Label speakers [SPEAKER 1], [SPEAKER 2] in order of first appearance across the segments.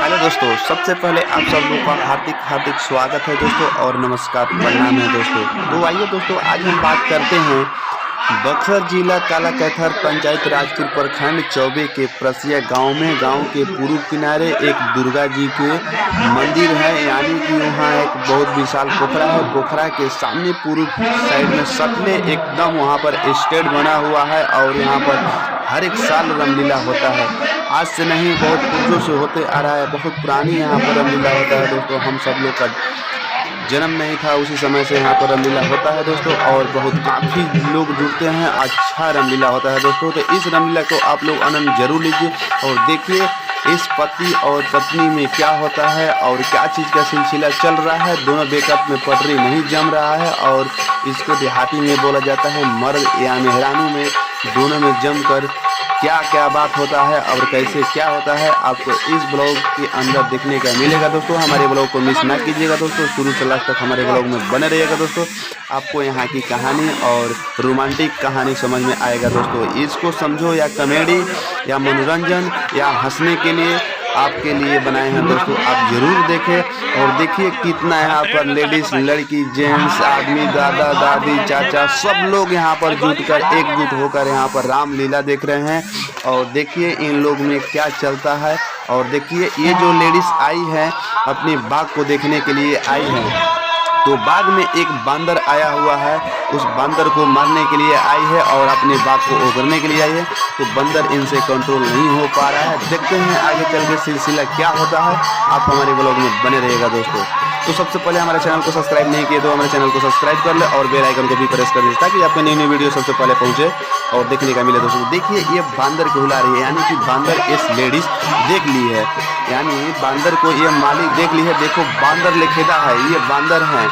[SPEAKER 1] Hello दोस्तों, सबसे पहले आप सब लोगों का हार्दिक हार्दिक स्वागत है दोस्तों और नमस्कार प्रणाम है दोस्तों। तो आइए दोस्तों, आज हम बात करते हैं बक्सर जिला कालाकैथर पंचायत राजपुर प्रखंड चौबे के प्रसिया गांव में। गांव के पूर्व किनारे एक दुर्गा जी के मंदिर है, यानी कि वहाँ एक बहुत विशाल पोखरा है। पोखरा के सामने पूर्व साइड में सटले एकदम वहाँ पर स्टेज बना हुआ है और यहाँ पर हर एक साल रामलीला होता है। आज से नहीं, बहुत पुरजों से होते आ रहा है। बहुत पुरानी यहाँ पर रामलीला होता है दोस्तों। हम सब लोग का जन्म नहीं था उसी समय से यहाँ पर रामलीला होता है दोस्तों, और बहुत काफ़ी लोग जुड़ते हैं। अच्छा रामलीला होता है दोस्तों। तो इस रामलीला को आप लोग आनंद जरूर लीजिए और देखिए इस पति और पत्नी में क्या होता है और क्या चीज़ का सिलसिला चल रहा है। दोनों बेकअप में पटरी नहीं जम रहा है और इसको देहाती में बोला जाता है मर्द या मेहरानू में, दोनों में जमकर क्या क्या बात होता है और कैसे क्या होता है, आपको इस ब्लॉग के अंदर देखने का मिलेगा दोस्तों। हमारे ब्लॉग को मिस ना कीजिएगा दोस्तों, शुरू से लास्ट तक हमारे ब्लॉग में बने रहिएगा दोस्तों। आपको यहाँ की कहानी और रोमांटिक कहानी समझ में आएगा दोस्तों। इसको समझो या कॉमेडी या मनोरंजन या हंसने के लिए आपके लिए बनाए हैं दोस्तों। आप जरूर देखें और देखिए कितना यहाँ पर लेडीज, लड़की, जेंट्स, आदमी, दादा दादी, चाचा सब लोग यहाँ पर जुटकर एकजुट होकर यहाँ पर रामलीला देख रहे हैं। और देखिए इन लोग में क्या चलता है। और देखिए ये जो लेडीज आई है अपने बाग को देखने के लिए आई है, तो बाग में एक बांदर आया हुआ है। उस बांदर को मारने के लिए आई है और अपने बाग को उगरने के लिए आई है। तो बंदर इनसे कंट्रोल नहीं हो पा रहा है। देखते हैं आगे चल के सिलसिला क्या होता है। आप हमारे ब्लॉग में बने रहिएगा दोस्तों। तो सबसे पहले हमारे चैनल को सब्सक्राइब नहीं किए तो हमारे चैनल को सब्सक्राइब कर ले और बेल आइकन को भी प्रेस कर दीजिए ताकि आपको नई नई वीडियो सबसे पहले पहुंचे और देखने का मिले दोस्तों। देखिए ये बांदर को हिला रही है, यानी कि बांदर इस लेडीज देख ली है, यानी बांदर को ये मालिक देख ली है। देखो बांदर लेखेदा है, ये बांदर है,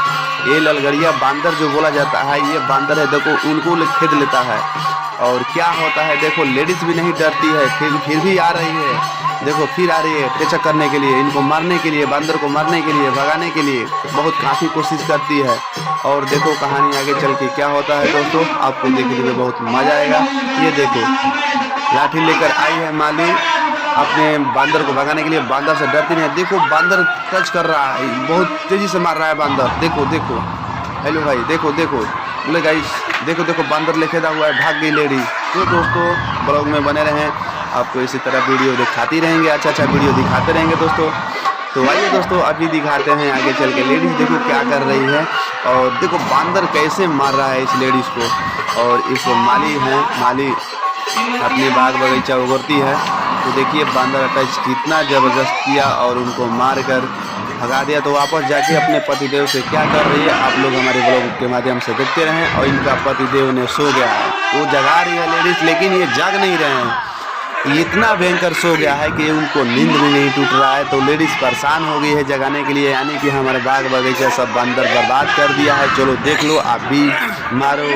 [SPEAKER 1] ये ललगड़िया बांदर जो बोला जाता है ये बांदर है। देखो उनको खेद लेता है और क्या होता है। देखो लेडीज भी नहीं डरती है, फिर भी आ रही है। देखो फिर आ रही है टेचक करने के लिए, इनको मारने के लिए, बांदर को मारने के लिए, भगाने के लिए बहुत काफ़ी कोशिश करती है। और देखो कहानी आगे चल के क्या होता है दोस्तों, आपको देखने में बहुत मज़ा आएगा। ये देखो लाठी लेकर आई है माली अपने बांदर को भगाने के लिए। बांदर से डरती नहीं है। देखो बांदर टच कर रहा है, बहुत तेज़ी से मार रहा है बांदर। देखो देखो, हेलो भाई, देखो देखो, बोले गाइस देखो देखो बांदर लेखेदा हुआ है, भाग गई लेडी। तो दोस्तों ब्लॉग में बने रहें, आपको इसी तरह वीडियो दिखाती रहेंगे, अच्छा अच्छा वीडियो दिखाते रहेंगे दोस्तों। तो आइए दोस्तों अभी दिखाते हैं आगे चल के लेडीज देखो क्या कर रही है और देखो बांदर कैसे मार रहा है इस लेडीज़ को। और इस माली है, माली अपने बाग बगीचा उगरती है। तो देखिए बांदर अटैच कितना ज़बरदस्त किया और उनको मार कर भगा दिया। तो वापस जाके अपने पतिदेव से क्या कर रही है आप लोग हमारे ब्लॉग के माध्यम से देखते रहें। और इनका पतिदेव ने सो गया है, वो जगा रही है लेडीज, लेकिन ये जाग नहीं रहे हैं। इतना भयंकर सो गया है कि उनको नींद भी नहीं टूट रहा है। तो लेडीज़ परेशान हो गई है जगाने के लिए, यानी कि हमारे बाग बगीचा सब बंदर बर्बाद कर दिया है। चलो देख लो आप भी मारो,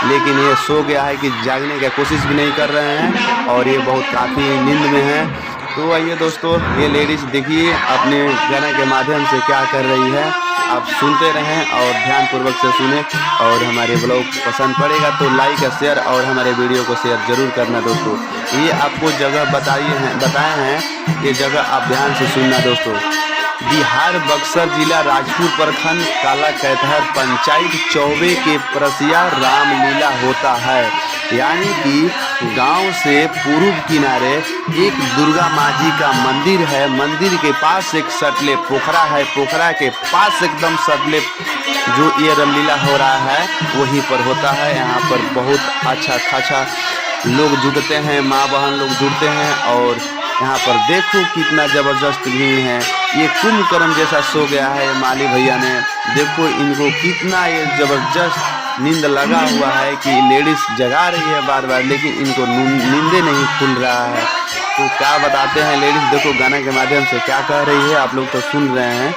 [SPEAKER 1] लेकिन ये सो गया है कि जागने की कोशिश भी नहीं कर रहे हैं और ये बहुत काफ़ी नींद में है। तो आइए दोस्तों ये लेडीज़ देखिए अपने गाना के माध्यम से क्या कर रही है, आप सुनते रहें और ध्यानपूर्वक से सुने। और हमारे ब्लॉग पसंद पड़ेगा तो लाइक या शेयर और हमारे वीडियो को शेयर जरूर करना दोस्तों। ये आपको जगह बताए हैं, ये जगह आप ध्यान से सुनना दोस्तों। बिहार बक्सर जिला राजपुर प्रखंड कालाकैथर पंचायत चौबे के प्रसिया रामलीला होता है, यानी कि गांव से पूर्व किनारे एक दुर्गा माँ जी का मंदिर है। मंदिर के पास एक सटले पोखरा है, पोखरा के पास एकदम सटले जो ये रामलीला हो रहा है वहीं पर होता है। यहाँ पर बहुत अच्छा खासा लोग जुटते हैं, माँ बहन लोग जुटते हैं और यहाँ पर देखो कितना ज़बरदस्त भीड़ है। ये कुंभकर्ण जैसा सो गया है माली भैया ने, देखो इनको कितना ये ज़बरदस्त नींद लगा हुआ है कि लेडीज़ जगा रही है बार बार, लेकिन इनको नींदे नहीं खुल रहा है। तो क्या बताते हैं लेडीज़, देखो गाना के माध्यम से क्या कह रही है आप लोग तो सुन रहे हैं।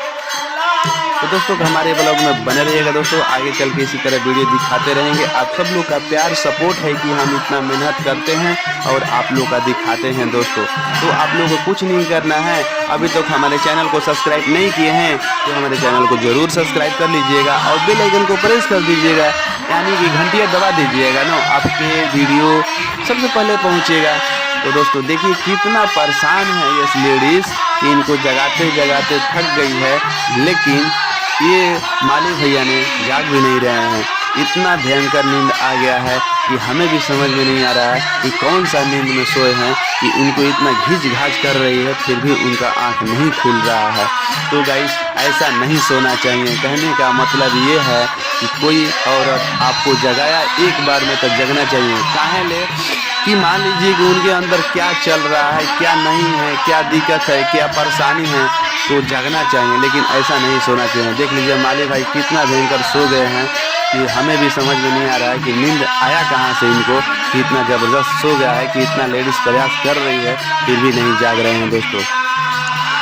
[SPEAKER 1] तो दोस्तों हमारे ब्लॉग में बने रहिएगा दोस्तों, आगे चल के इसी तरह वीडियो दिखाते रहेंगे। आप सब लोग का प्यार सपोर्ट है कि हम इतना मेहनत करते हैं और आप लोग का दिखाते हैं दोस्तों। तो आप लोगों को कुछ नहीं करना है, अभी तक हमारे चैनल को सब्सक्राइब नहीं किए हैं तो हमारे चैनल को ज़रूर सब्सक्राइब कर लीजिएगा और बेल आइकन को प्रेस कर दीजिएगा, यानी कि घंटियाँ दबा दीजिएगा ना, आपके वीडियो सबसे पहले पहुँचेगा। तो दोस्तों देखिए कितना परेशान है ये लेडीज़ कि इनको जगाते जगाते थक गई है, लेकिन ये माली भैया ने जाग भी नहीं रहे हैं। इतना भयंकर नींद आ गया है कि हमें भी समझ में नहीं आ रहा है कि कौन सा नींद में सोए हैं कि इनको इतना घिच घाच कर रही है, फिर भी उनका आँख नहीं खुल रहा है। तो गाइस ऐसा नहीं सोना चाहिए। कहने का मतलब ये है कि कोई औरत आपको जगाया एक बार में तो जगना चाहिए। काहे ले कि मान लीजिए कि उनके अंदर क्या चल रहा है, क्या नहीं है, क्या दिक्कत है, क्या परेशानी है, तो जगना चाहिए, लेकिन ऐसा नहीं सोना चाहिए। देख लीजिए माली भाई कितना भयंकर सो गए हैं कि हमें भी समझ में नहीं आ रहा है कि नींद आया कहाँ से इनको, कि इतना ज़बरदस्त सो गया है कि इतना लेडीज़ प्रयास कर रही है फिर भी नहीं जाग रहे हैं दोस्तों।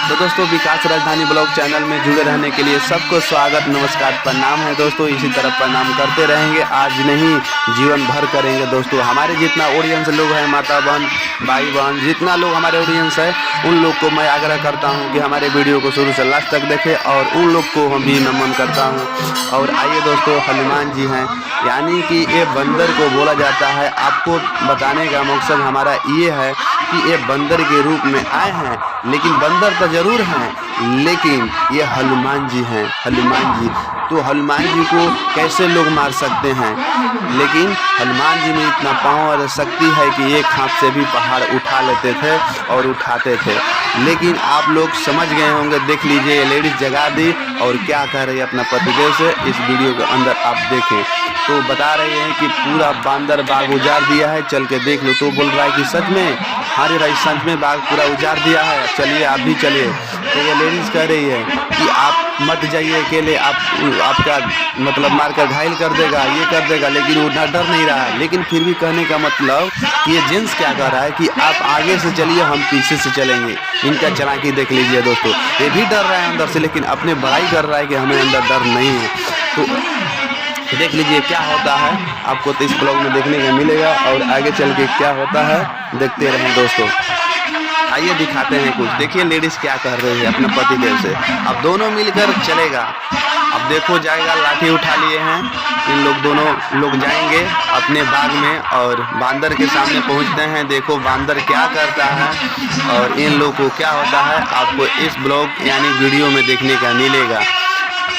[SPEAKER 1] तो दोस्तों विकास राजधानी ब्लॉग चैनल में जुड़े रहने के लिए सबको स्वागत, नमस्कार, प्रणाम है दोस्तों। इसी तरह प्रणाम करते रहेंगे, आज नहीं जीवन भर करेंगे दोस्तों। हमारे जितना ऑडियंस लोग हैं, माता बहन, भाई बहन, जितना लोग हमारे ऑडियंस है, उन लोग को मैं आग्रह करता हूं कि हमारे वीडियो को शुरू से लास्ट तक देखें और उन लोग को हम भी नमन करता हूं। और आइए दोस्तों, हनुमान जी हैं, यानी कि ये बंदर को बोला जाता है। आपको बताने का मकसद हमारा ये है कि ये बंदर के रूप में आए हैं, लेकिन बंदर तो ज़रूर हैं, लेकिन ये हनुमान जी हैं। हनुमान जी तो हनुमान जी को कैसे लोग मार सकते हैं, लेकिन हनुमान जी में इतना पावर और शक्ति है कि एक हाथ से भी पहाड़ उठा लेते थे और उठाते थे। लेकिन आप लोग समझ गए होंगे, देख लीजिए लेडीज़ जगा दी और क्या कह रही है अपना पतिदेव से, इस वीडियो के अंदर आप देखें। तो बता रहे हैं कि पूरा बांदर बाग उजाड़ दिया है, चल के देख लो। तो बोल रहा है कि सच में, हाँ रे भाई सच में बाग पूरा उजाड़ दिया है, चलिए आप भी चलिए। तो ये लेडीज़ कह रही है कि आप मत जाइए अकेले, आपका मतलब मारकर घायल कर देगा, ये कर देगा, लेकिन वो डर नहीं रहा है। लेकिन फिर भी कहने का मतलब कि ये जेंट्स क्या कर रहा है कि आप आगे से चलिए, हम पीछे से चलेंगे। इनका चालाकी देख लीजिए दोस्तों, ये भी डर रहा है अंदर से, लेकिन अपने बड़ाई कर रहा है कि हमें अंदर डर नहीं है। तो देख लीजिए क्या होता है, आपको तो इस ब्लॉग में देखने को मिलेगा और आगे चल के क्या होता है देखते रहें दोस्तों। आइए दिखाते हैं कुछ। देखिए लेडीज़ क्या कर रही है अपने पतिदेव से। अब दोनों मिलकर चलेगा। अब देखो जाएगा, लाठी उठा लिए हैं इन लोग, दोनों लोग जाएंगे अपने बाग में और बांदर के सामने पहुंचते हैं। देखो बांदर क्या करता है और इन लोग को क्या होता है, आपको इस ब्लॉग यानी वीडियो में देखने का मिलेगा।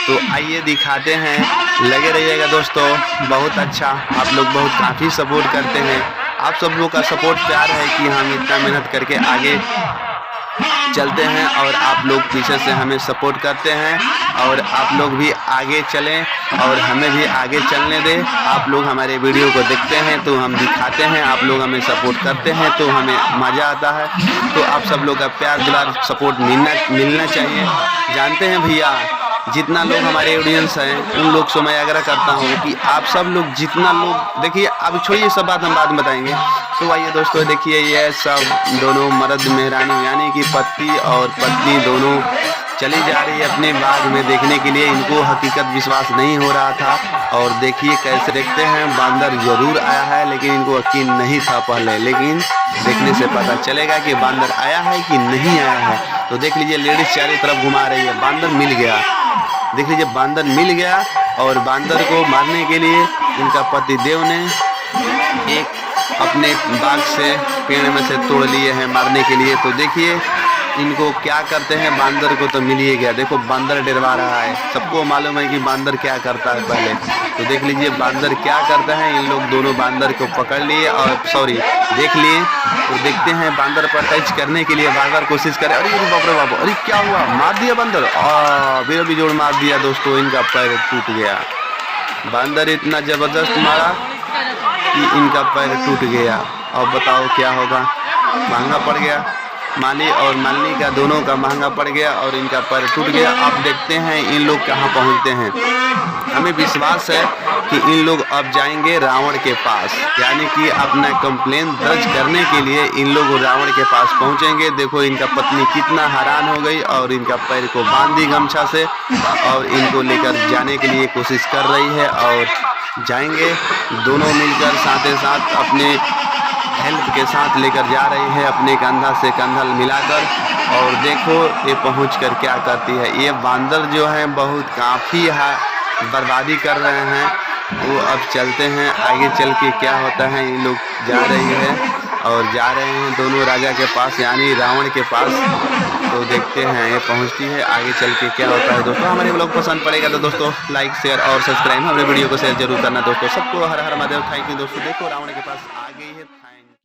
[SPEAKER 1] तो आइए दिखाते हैं, लगे रहिएगा दोस्तों। बहुत अच्छा, आप लोग बहुत काफ़ी सपोर्ट करते हैं। आप सब लोग का सपोर्ट प्यार है कि हम इतना मेहनत करके आगे चलते हैं और आप लोग पीछे से हमें सपोर्ट करते हैं और आप लोग भी आगे चलें और हमें भी आगे चलने दें। आप लोग हमारे वीडियो को देखते हैं तो हम दिखाते हैं, आप लोग हमें सपोर्ट करते हैं तो हमें मज़ा आता है। तो आप सब लोग का प्यार दुलार सपोर्ट मिलना चाहिए। जानते हैं भैया, जितना लोग हमारे ऑडियंस हैं उन लोग से मैं आग्रह करता हूँ कि आप सब लोग जितना लोग देखिए, अब छोड़िए सब बात हम बाद में बताएंगे। तो आइए दोस्तों देखिए, ये सब दोनों मर्द मेहरानी यानी कि पति और पत्नी दोनों चली जा रही है अपने बाग में देखने के लिए। इनको हकीकत विश्वास नहीं हो रहा था और देखिए कैसे देखते हैं, बांदर ज़रूर आया है, लेकिन इनको यकीन नहीं था पहले, लेकिन देखने से पता चलेगा कि बांदर आया है कि नहीं आया है। तो देख लीजिए लेडीज़ चारों तरफ घुमा रही है, बांदर मिल गया। देख लीजिए बांदर मिल गया और बांदर को मारने के लिए इनका पतिदेव ने एक अपने बाग से पेड़ में से तोड़ लिए हैं मारने के लिए। तो देखिए इनको क्या करते हैं, बांदर को तो मिल ही गया। देखो बांदर डरवा रहा है, सबको मालूम है कि बांदर क्या करता है पहले। तो देख लीजिए बांदर क्या करता है, इन लोग दोनों बांदर को पकड़ लिए और देख लिए। तो देखते हैं बांदर पर टच करने के लिए बार बार कोशिश करे। अरे बाप रे बाप, अरे क्या हुआ, मार दिया बांदर, भी जोड़ मार दिया दोस्तों, इनका पैर टूट गया। बांदर इतना ज़बरदस्त मारा कि इनका पैर टूट गया। अब बताओ क्या होगा, महंगा पड़ गया। माली और मालिनी का दोनों का महंगा पड़ गया और इनका पैर टूट गया। अब देखते हैं इन लोग कहाँ पहुँचते हैं। हमें विश्वास है कि इन लोग अब जाएंगे रावण के पास, यानी कि अपना कंप्लेन दर्ज करने के लिए इन लोग रावण के पास पहुँचेंगे। देखो इनका पत्नी कितना हैरान हो गई और इनका पैर को बांध दी गमछा से और इनको लेकर जाने के लिए कोशिश कर रही है और जाएंगे दोनों मिलकर साथ साथ अपने हेल्प के साथ लेकर जा रही है, अपने कंधा से कंधा मिलाकर। और देखो ये पहुंचकर क्या करती है। ये बांदर जो है बहुत काफ़ी बर्बादी कर रहे हैं। वो अब चलते हैं आगे, चल के क्या होता है। ये लोग जा रही है और जा रहे हैं दोनों राजा के पास यानी रावण के पास। तो देखते हैं ये पहुंचती है, आगे चल के क्या होता है दोस्तों। हमारे ब्लॉग पसंद पड़ेगा तो दोस्तों लाइक शेयर और सब्सक्राइब हमारे वीडियो को शेयर जरूर करना दोस्तों। सबको हर हर महादेव। थैंक यू दोस्तों। देखो रावण के पास आ गई है। थैंक